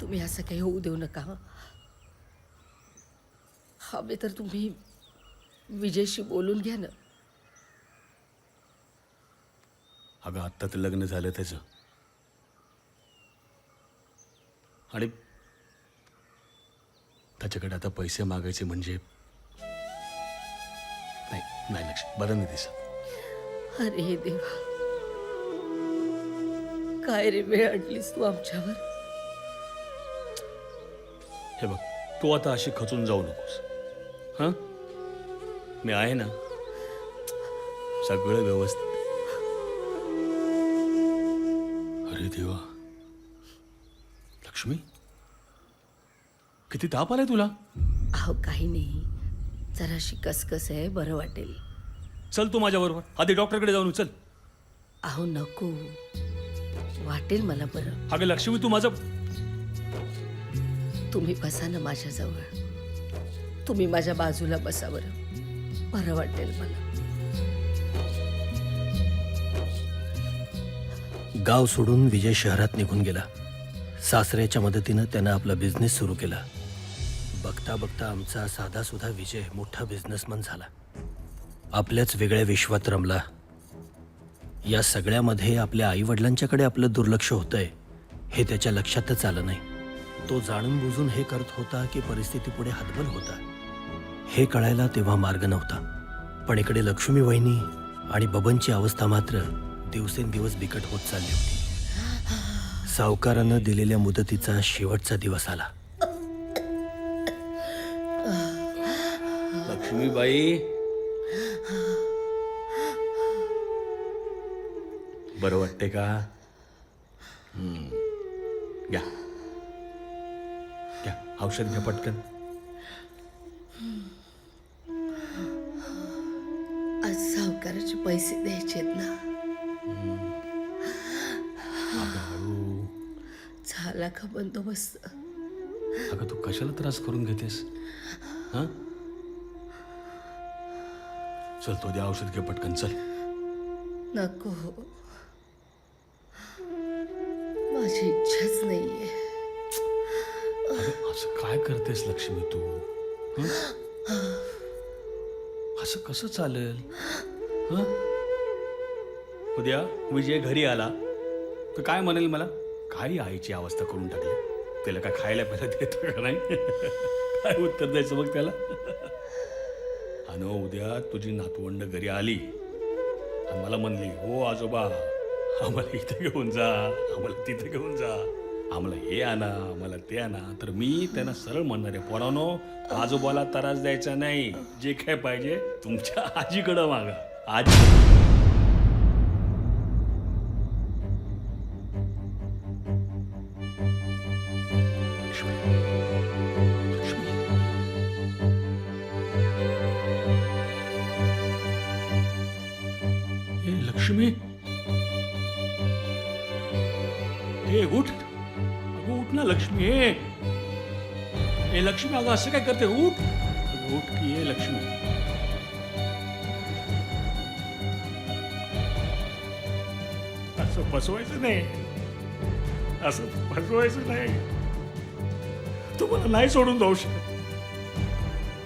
तुम्ही असं काही होऊ देऊ नका. हवे तर तुम्ही विजयशी बोलून घ्या ना. अगं आत्ता तर लग्न झालं त्याचं आणि त्याच्याकडे आता पैसे मागायचे म्हणजे नाही नाही लक्ष्मी बरं नाही दिसत. अरे देवा, काय रे वेळ आणलीस तू आमच्यावर. हे बघ तू आता अशी खचून जाऊ नकोस. हां मी आहे ना, सगळं व्यवस्थित. अरे देवा लक्ष्मी, किती ताप आलाय तुला. अहो काही नाही, जराशी कसकस आहे, बरं वाटेल. चल तू माझ्याबरोबर आधी डॉक्टरकडे जाऊन चल. अहो नको, वाटेल मला बरं. अगं लक्ष्मी तू माझं. तुम्ही बसा ना माझ्याजवळ, तुम्ही माझ्या बाजूला बसा बरं, बरं वाटेल मला. गाव सोडून विजय शहरात निघून गेला. सासऱ्याच्या मदतीनं त्यानं आपला बिझनेस सुरू केला. बघता बघता आमचा साधा सुधा विजय मोठा बिझनेसमन झाला. आपल्याच वेगळ्या विश्वात रमला. या सगळ्यामध्ये आपल्या आईवडिलांच्याकडे आपलं दुर्लक्ष होतंय हे त्याच्या लक्षातच आलं नाही. तो जाणून बुजून हे करत होता की परिस्थिती पुढे हातबल होता हे कळायला तेव्हा मार्ग नव्हता. पण इकडे लक्ष्मी वहिनी आणि बबनची अवस्था मात्र दिवसेंदिवस बिकट होत चालली होती. सावकारानं दिलेल्या मुदतीचा शेवटचा दिवस आला. लक्ष्मीबाई बरं वाटते का. घ्या घ्या औषध घ्या पटकन. आज सावकाराचे पैसे द्यायचेत ना. झाला का बंदोबस्त. अगं तू कशाला त्रास करून घेतेस. हां चल तो द्या औषध घे पटकन चल. नको, माझी इच्छाच नाहीये. अगं असं काय करतेस लक्ष्मी तू. हं? असं कसं चालेल. हं? उद्या विजय घरी आला तर काय म्हणेल मला. काही आईची अवस्था करून टाकली, त्याला काय खायला प्यायला देतो का नाही. काय उत्तर द्यायचं मग त्याला. आणि उद्या तुझी नातवंड घरी आली आणि मला म्हणली हो आजोबा आम्हाला इथे घेऊन जा, आम्हाला तिथे घेऊन जा, आम्हाला हे आणा, आम्हाला ते आणा, तर मी त्यांना सरळ म्हणणार आहे पोरांनो आजोबाला त्रास द्यायचा नाही, जे काय पाहिजे तुमच्या आजीकडं मागा. आजी लक्ष्मी, हे उठ, अगं उठ ना लक्ष्मी. हे लक्ष्मी अगं असं काय करते. उठ अगं उठ की. ये लक्ष्मी. असं फसवायचं नाही, असं फसवायचं नाही. तुम्हाला नाही सोडून जाऊ शकत.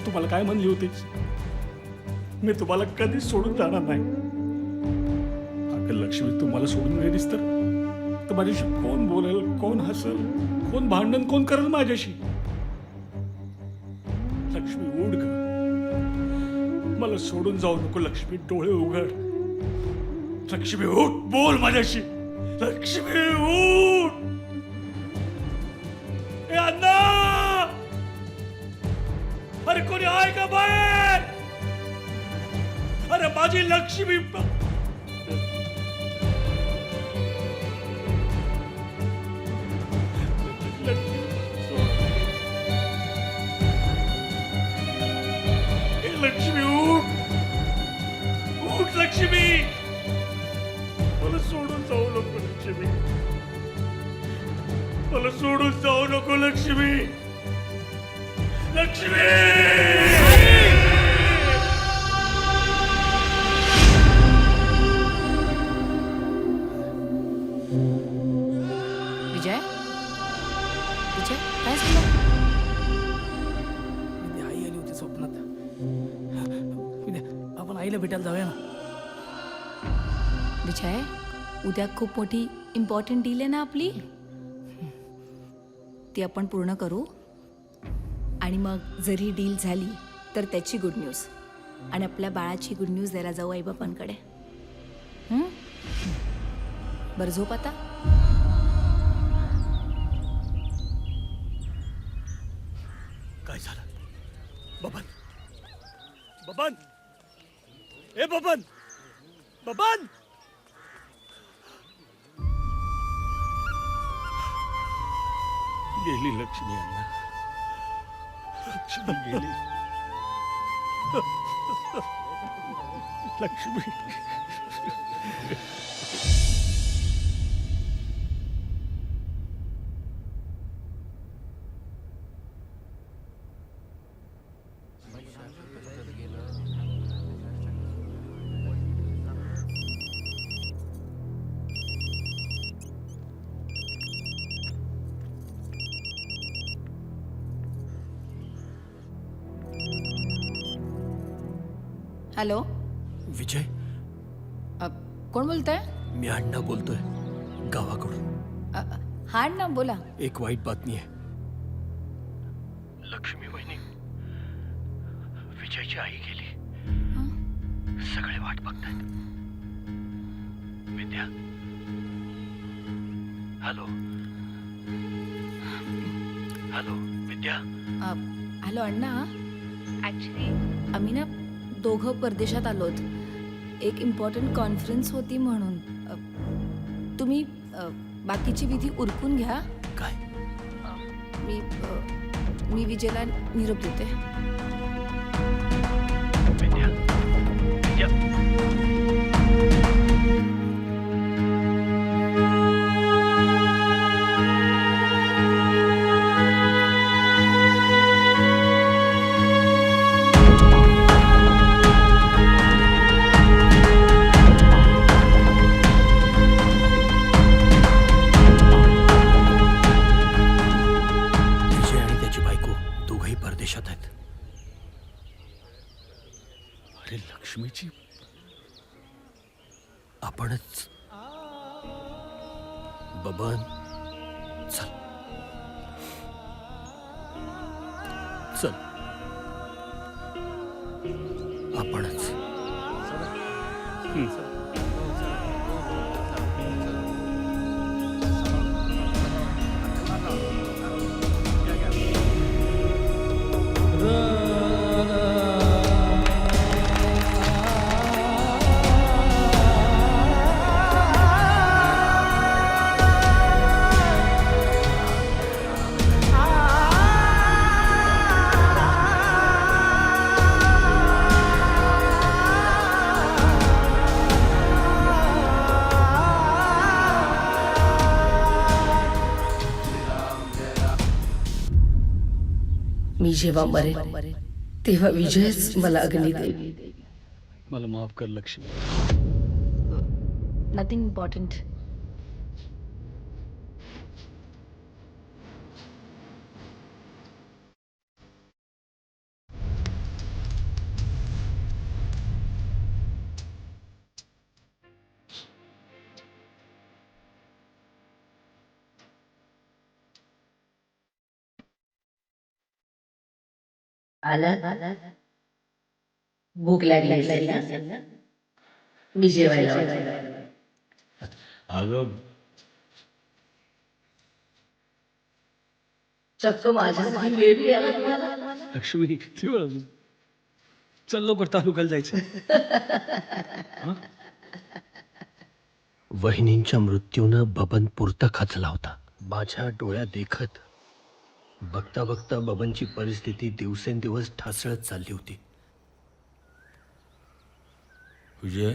तुम्हाला काय म्हणली होतीस, मी तुम्हाला कधीच सोडून जाणार नाही. लक्ष्मी तुम्हाला सोडून गेलीस तर माझ्याशी कोण बोलेल, कोण हसल, कोण भांडण कोण करेल माझ्याशी. लक्ष्मी उठ ग, मला सोडून जाऊ नको. लक्ष्मी डोळे उघड. लक्ष्मी उठ, बोल माझ्याशी. लक्ष्मी उठ. ए अण्णा, अरे कोणी आहे का बाहेर. अरे माझी लक्ष्मी. लक्ष्मी उठ, उठ लक्ष्मी. मला सोडून जाऊ नको लक्ष्मी, मला सोडून जाऊ नको लक्ष्मी. लक्ष्मी विजय, विजय काय झालं? विद्या आई आली होती स्वप्नात. विद्या आपण आईला भेटायला जाऊया ना. विजय उद्या खूप मोठी इम्पॉर्टंट डील आहे ना आपली, ती आपण पूर्ण करू. आणि मग जरी डील झाली तर त्याची गुड न्यूज आणि आपल्या बाळाची गुड न्यूज द्यायला जाऊ आईबापांकडे. बरं झोप आता. काय झालं? बबन, बबन, ए बबन, बबन. गेली लक्ष्मी अण्णा, लक्ष्मी गेली. लक्ष्मी. हॅलो, विजय, कोण बोलतंय? मी अण्णा बोलतोय गावाकडून. हा अण्णा बोला. एक वाईट बातमी आहे. लक्ष्मी वहिनी, विजयची आई गेली. सगळे वाट बघतायत. विद्या, हॅलो, हॅलो विद्या. हॅलो अण्णा, ॲक्च्युली आम्ही ना दोघं परदेशात आलोत. एक इम्पॉर्टंट कॉन्फरन्स होती म्हणून. तुम्ही बाकीची विधी उरकून घ्या. काय? मी विजयला निरोप देते. विद्या, विद्या. विजय आणि त्याची बायको दोघंही परदेशात आहेत. अरे लक्ष्मीची. आपणच. बबन, चल चल, आपणच. मी जेव्हा मरेन तेव्हा विजयच मला अग्नी देईल. मला माफ कर लक्ष्मी. Nothing important. आला भूक लागली असेल ना? मी जेवायला वाढवलं. अगं चक्क माझ्यासाठी वेळ बी आला तुम्हाला. लक्ष्मी, चल लवकर तालुक्याला जायचं. वहिनींच्या मृत्यूनं बबन पुरता खचला होता. माझ्या डोळ्यात देखत बघता बघता बबनची परिस्थिती दिवसेंदिवस ढासळत चालली होती. विजय,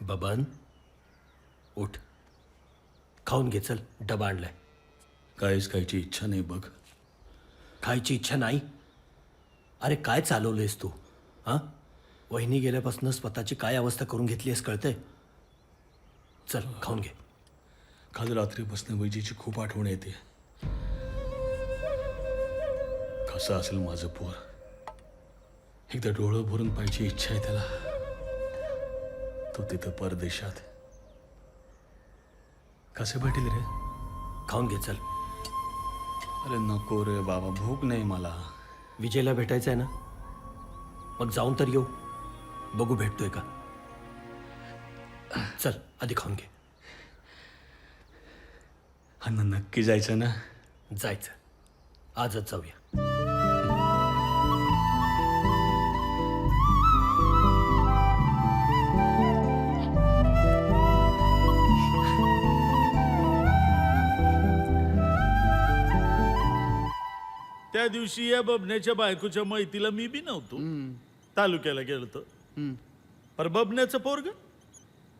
बबन, उठ, खाऊन घे. चल, डबा आणलाय. काहीच खायची इच्छा नाही बघ. खायची इच्छा नाही? अरे काय चालवलंयस तू? हां, वहिनी गेल्यापासून स्वतःची काय अवस्था करून घेतली आहेस कळतंय? चल खाऊन घे. काल रात्रीपासून वैजीची खूप आठवण येते. कसं असेल माझं पोर. एकदा डोळं भरून पाहिजे इच्छा आहे त्याला. तो तिथं परदेशात. कसं भेटेल रे? खाऊन घे चल. अरे नको रे बाबा, भूक नाही मला. विजयला भेटायचं आहे ना, मग जाऊन तर येऊ. बघू भेटतोय का. चल आधी खाऊन घे. अण्णा नक्की जायचं ना? जायचं, आजच जाऊया. त्या दिवशी या बबण्याच्या बायकोच्या मैतीला मी बी नव्हतो. तालुक्याला गेलतो. पर बबण्याचं पोरग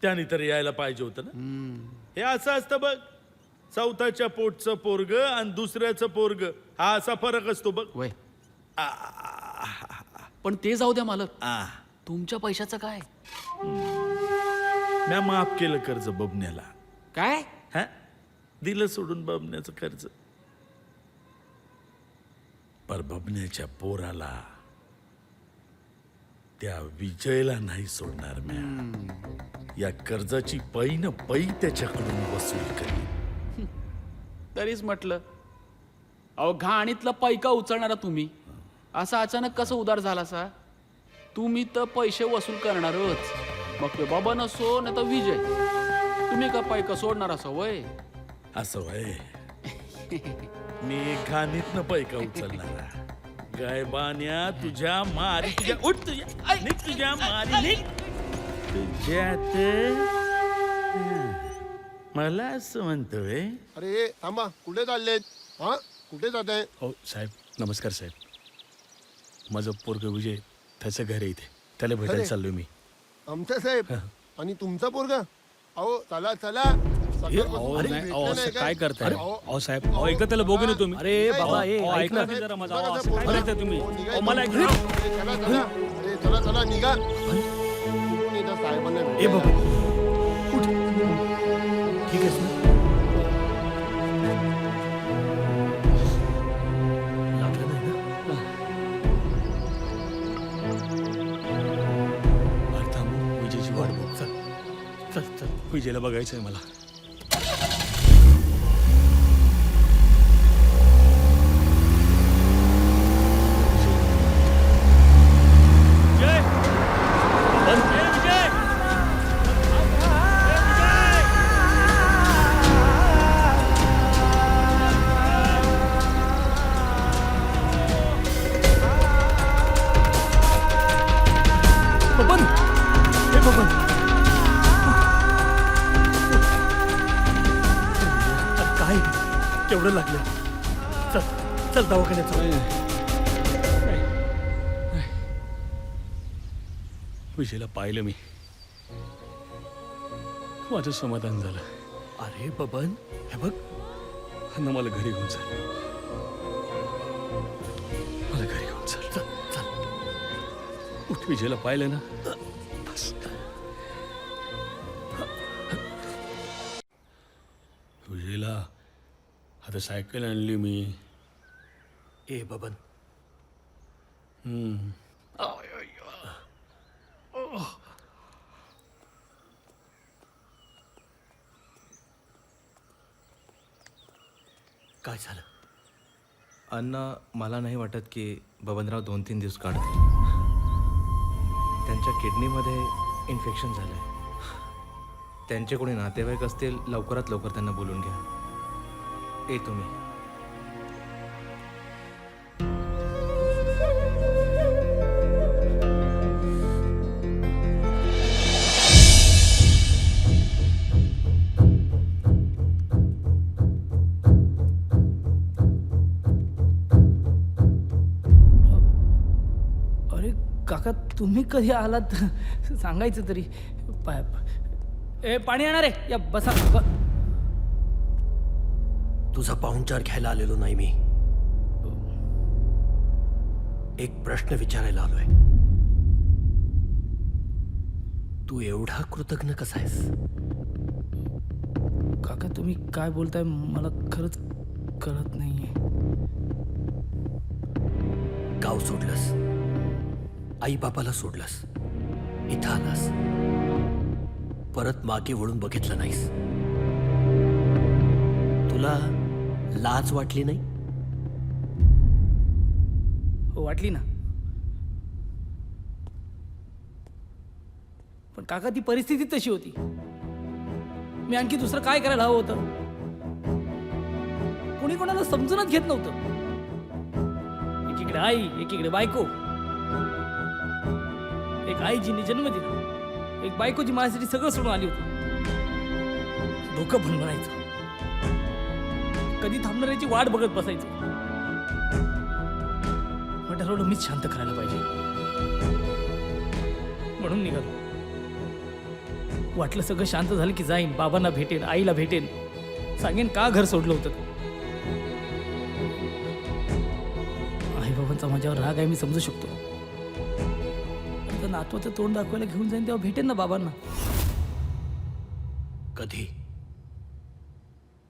त्याने तर यायला पाहिजे होतं ना. हे असं असतं बघ, चौथाच्या पोटचं पोरग आणि दुसऱ्याचं पोरग, हा असा फरक असतो बघ. वय पण ते जाऊ द्या मालक. आ, तुमच्या पैशाचं काय? म्या माफ केलं कर्ज बबण्याला. काय? हा, दिलं सोडून बबण्याचं कर्ज. पर बबण्याच्या पोराला, त्या विजयला नाही सोडणार म्या. या कर्जाची पै न पै त्याच्याकडून वसूल करी. तरीच म्हटलं, अहो घाणीतला पैका उचलणारा तुम्ही असा अचानक कसं उदार झाला सा? तुम्ही तर पैसे वसूल करणारच. मग ते बाबा नसो ना तर विजय, तुम्ही का पैका सोडणार असं वय? असं वय. मी घाणीतनं पैका उचलणारा. गायबान्या तुझ्या मारी, तुझ्या उठ, तुझ्या निघ, तुझ्या मारी निघ. तुझ्यात मला असं म्हणतोय. अरे थांबा, कुठे चाललेत? हा, कुठे जात आहे? हो साहेब, नमस्कार साहेब. माझं पोरग विजय, त्याचं घर आहे इथे. त्याला भेटायला अरे. चाललोय मी. आमचा साहेब आणि तुमचा पोरगा? अहो चला चला. अहो नाही, अहो असं काय करताय? अहो साहेब, अहो एकदा त्याला बघून येतो मी. अरे बाबा, अहो, ऐक ऐका ना. की जरा माझा. अहो, असं काय करताय तुम्ही? अहो, मला ऐक ना. चला चला. अरे चला चला निघा. कुठून येतात साहेबांना ए भेटायला? बाबा, उठ. ठीक आहेस ना? लागलं नाही ना? बरं, थांबू. विजयची वाट बघ. चल चल चल. विजयला बघायचंय मला. विजय! विजय! विजय! बबन, ए बबन. काय केवढं लागलं? चल चल दवाखान्यात जाऊ. विजयला पाहिलं मी. माझं समाधान झालं. अरे बबन, हे बघ. अण्णा मला घरी घेऊन चल. मला घरी घेऊन चल. चल चल. उठ. विजयला पाहिलं ना, बस. विजयला आता सायकल आणली मी. ए बबन, काय झालं? अण्णा, मला नाही वाटत की बबनराव 2-3 दिवस काढतील. त्यांच्या किडनीमध्ये इन्फेक्शन झालं आहे. त्यांचे कोणी नातेवाईक असतील, लवकरात लवकर त्यांना बोलून घ्या. ए तुम्ही. अरे काका, तुम्ही कधी आलात सांगायचं तरी. ए पाणी येणार आहे या, बसा. तुझा पाहुणचार घ्यायला आलेलो नाही मी. एक प्रश्न विचारायला आलोय. तू एवढा कृतज्ञ कसा आहेस? काका तुम्ही काय बोलताय मला खरंच कळत नाहीये. गाव सोडलंस, आई बापाला सोडलंस, इथं आलास, परत मागे वळून बघितलं नाहीस. तुला लाज वाटली नाही? हो वाटली ना, पण काका ती परिस्थिती तशी होती. मी आणखी दुसरं काय करायला हवं होतं? कोणी कोणाला समजूनच घेत नव्हतं. एकीकडे आई, एकीकडे बायको. एक आई जिने जन्म दिला, एक बायको जी माझ्यासाठी सगळं सोडून आली होती. डोकं भणभणायचं, कधी थांबणाऱ्याची वाट बघत बसायचं. मग ठरवलं मीच शांत करायला पाहिजे, म्हणून निघालो. वाटलं सगळं शांत झालं की जाईन, बाबांना भेटेन, आईला भेटेन, सांगेन का घर सोडलं होतं. आई बाबांचा माझ्यावर राग आहे मी समजू शकतो. आता नातवाचं तोंड दाखवायला घेऊन जाईन तेव्हा भेटेन ना बाबांना. कधी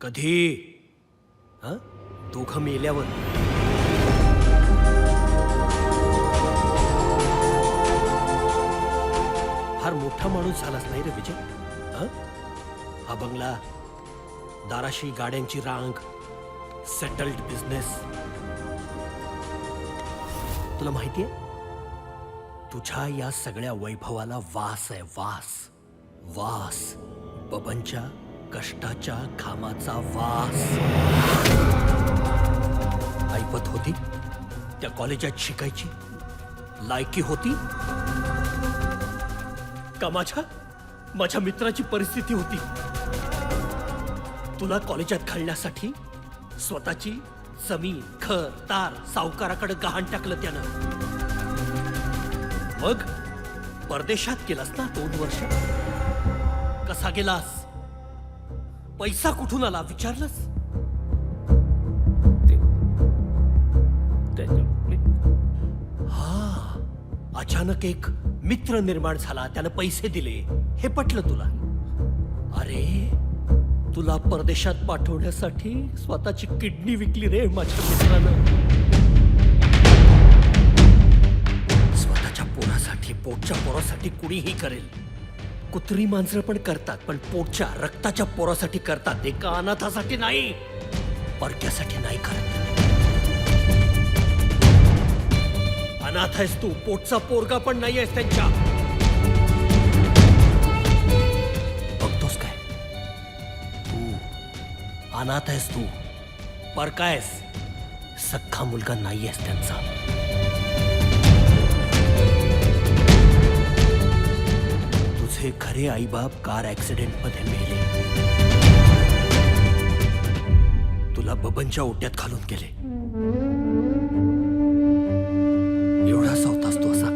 कधी हं? दोघं मेल्यावर. फार मोठा माणूस झालाच नाही रे विजय. हं? हा बंगला, दाराशी गाड्यांची रांग, सेटल्ड बिझनेस. तुला माहितीये तुझ्या या सगळ्या वैभवाला वास आहे, वास. वास, बबनच्या कष्टाच्या घामाचा वास. ऐपत होती, त्या कॉलेजात शिकायची लायकी होती का? माझ्या मित्राची परिस्थिती होती. तुला कॉलेजात घालण्यासाठी स्वतःची जमीन, घर, दार सावकाराकडे गहाण टाकलं त्यानं. मग परदेशात गेलास ना 2 वर्ष. कसा गेलास? पैसा कुठून आला विचारलंस? हा, अचानक एक मित्र निर्माण झाला, त्यानं पैसे दिले, हे पटलं तुला. अरे तुला परदेशात पाठवण्यासाठी स्वतःची किडनी विकली रे माझ्या मित्रानं. स्वतःच्या पोरासाठी, पोटच्या पोरासाठी कुणीही करेल. कुत्री मांजरं पण करतात, पण पोटच्या रक्ताच्या पोरासाठी करतात. एका अनाथासाठी नाही, परक्यासाठी नाही करत. अनाथ आहेस तू, पोटचा पोरगा पण नाही आहेस त्यांच्या. बघतोस काय तू? अनाथ आहेस तू, परका आहेस, सख्खा मुलगा नाही आहेस त्यांचा. तुझे खरे आईबाप कार ऍक्सिडेंट मध्ये मेले. तुला बबनच्या ओट्यात घालून गेले. एवढा सावतास तू असा.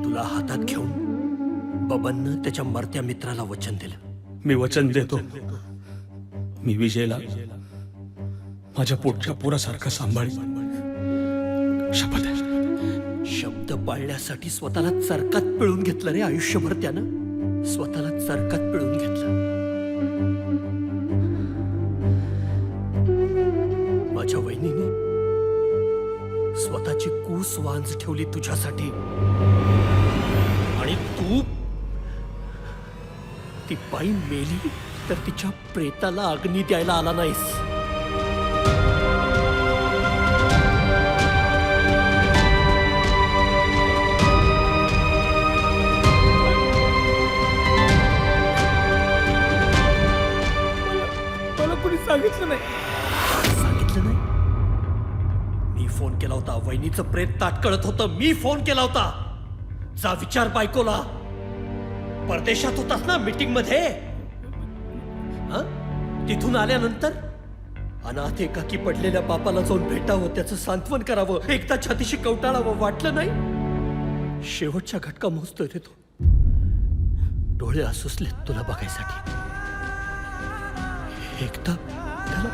तुला हातात घेऊन बबननं त्याच्या मरत्या मित्राला वचन दिलं. मी वचन देतो, मी विजयला माझ्या पोटच्या पोरासारखं सांभाळीन. शपथ आहे. शब्द पाळण्यासाठी स्वतःला चरकात पिळून घेतलं रे आयुष्यभर त्यानं. स्वतःला चरकात पिळून घेतलं. माझ्या वहिनीने स्वतःची कूस वांज ठेवली तुझ्यासाठी, आणि तू ती बाई मेली तर तिच्या प्रेताला अग्नी द्यायला आला नाहीस. मला कोणी सांगितलं नाही. सांगितलं नाही? मी फोन केला होता. वहिनीचं प्रेत ताटकळत होतं, मी फोन केला होता. जा विचार बायकोला. परदेशात होतास ना मीटिंग मध्ये. तिथून आल्यानंतर अनाथ एकाकी पडलेल्या बापाला जाऊन भेटावं, त्याचं सांत्वन करावं, एकदा छातीशी कवटाळावं वाटलं नाही? शेवटच्या घटका मोजतोय रे तू. डोळे आसुसलेत तुला बघायसाठी. एकदा त्याला